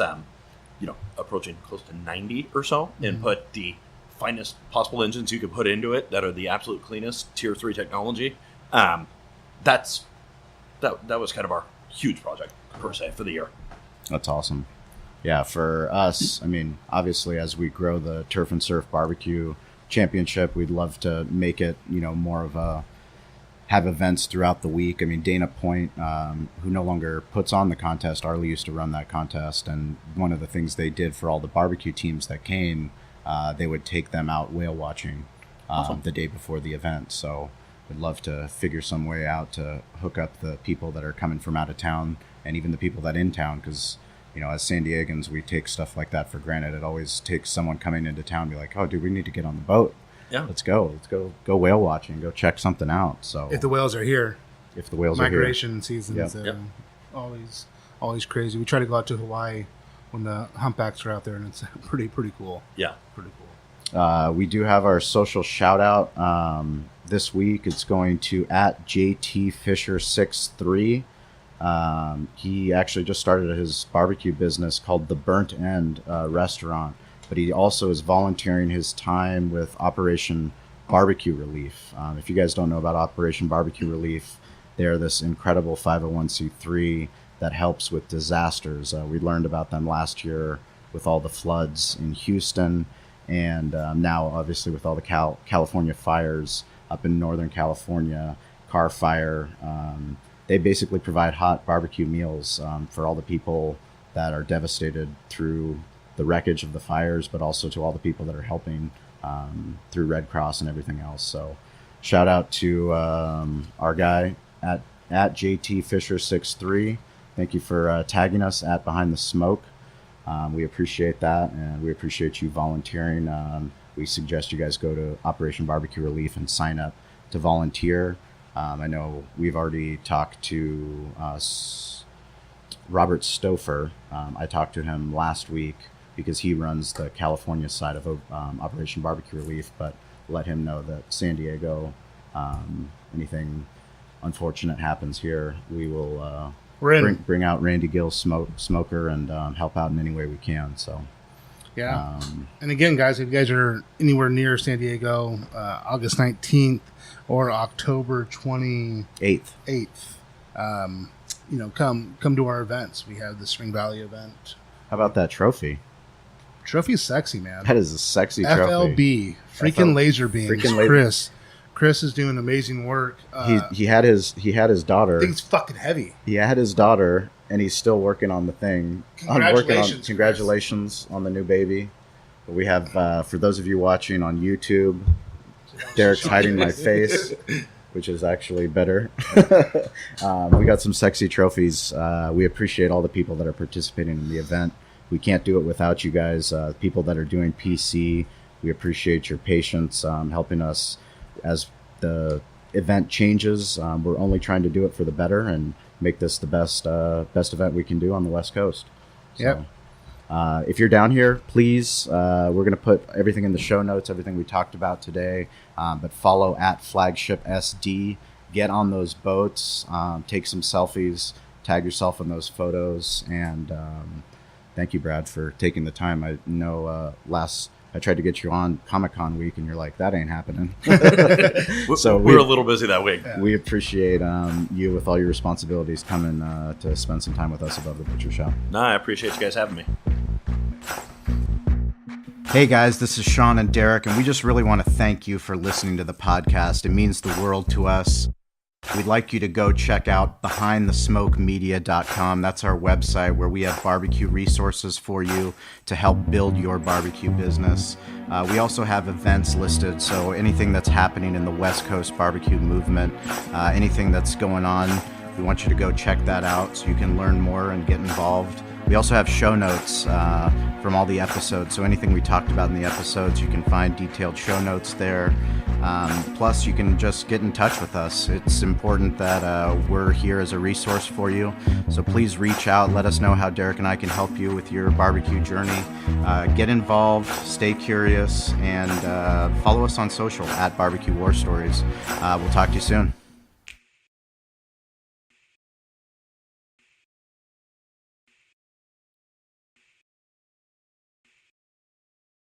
approaching close to 90 or so and put the finest possible engines you could put into it that are the absolute cleanest Tier 3 technology, that was kind of our huge project per se for the year. That's awesome. Yeah, for us, I mean, obviously, as we grow the Turf and Surf Barbecue Championship, we'd love to make it, more of have events throughout the week. I mean, Dana Point, who no longer puts on the contest, Arlie used to run that contest, and one of the things they did for all the barbecue teams that came, they would take them out whale watching Awesome. The day before the event. So we'd love to figure some way out to hook up the people that are coming from out of town and even the people that in town, because as San Diegans, we take stuff like that for granted. It always takes someone coming into town to be like, oh, dude, we need to get on the boat. Yeah. Let's go whale watching, go check something out. So If the whales are here, are here. migration seasons, Yep. always crazy. We try to go out to Hawaii when the humpbacks are out there, and it's pretty cool. Yeah. Pretty cool. We do have our social shout out this week. It's going to @JTFisher63. He actually just started his barbecue business called the Burnt End Restaurant, but he also is volunteering his time with Operation Barbecue Relief. If you guys don't know about Operation Barbecue Relief, they're this incredible 501c3 that helps with disasters. We learned about them last year with all the floods in Houston, and now obviously with all the California fires up in Northern California, Carr Fire. They basically provide hot barbecue meals for all the people that are devastated through the wreckage of the fires, but also to all the people that are helping through Red Cross and everything else. So shout out to our guy at JTFisher63. Thank you for tagging us at Behind the Smoke. We appreciate that, and we appreciate you volunteering. We suggest you guys go to Operation Barbecue Relief and sign up to volunteer. I know we've already talked to Robert Stouffer. I talked to him last week because he runs the California side of Operation Barbecue Relief, but let him know that San Diego, anything unfortunate happens here, we will bring out Randy Gill's smoker and help out in any way we can. So, yeah. And again, guys, if you guys are anywhere near San Diego, August 19th or October 28th, come to our events. We have the Spring Valley event. How about that trophy? Trophy's sexy, man. That is a sexy trophy. FLB, freaking laser beams. Chris is doing amazing work. He had his daughter. I think it's fucking heavy. He had his daughter, and he's still working on the thing. Congratulations on the new baby. But we have, for those of you watching on YouTube, Derek's hiding my face, which is actually better. We got some sexy trophies. We appreciate all the people that are participating in the event. We can't do it without you guys. People that are doing PC, we appreciate your patience, helping us as the event changes. We're only trying to do it for the better and make this the best event we can do on the West Coast. So, yep. If you're down here, please, we're going to put everything in the show notes, everything we talked about today. But follow at Flagship SD. Get on those boats, take some selfies, tag yourself in those photos, and thank you, Brad, for taking the time. I know I tried to get you on Comic-Con week, and you're like, that ain't happening. So we're a little busy that week. We appreciate you with all your responsibilities coming to spend some time with us above the butcher shop. No, I appreciate you guys having me. Hey guys, this is Shawn and Derek, and we just really want to thank you for listening to the podcast. It means the world to us. We'd like you to go check out behindthesmokemedia.com. That's our website where we have barbecue resources for you to help build your barbecue business. We also have events listed, so anything that's happening in the West Coast barbecue movement, anything that's going on, we want you to go check that out so you can learn more and get involved. We also have show notes from all the episodes, so anything we talked about in the episodes, you can find detailed show notes there. Plus, you can just get in touch with us. It's important that we're here as a resource for you, so please reach out. Let us know how Derek and I can help you with your barbecue journey. Get involved, stay curious, and follow us on social at Barbecue War Stories. We'll talk to you soon.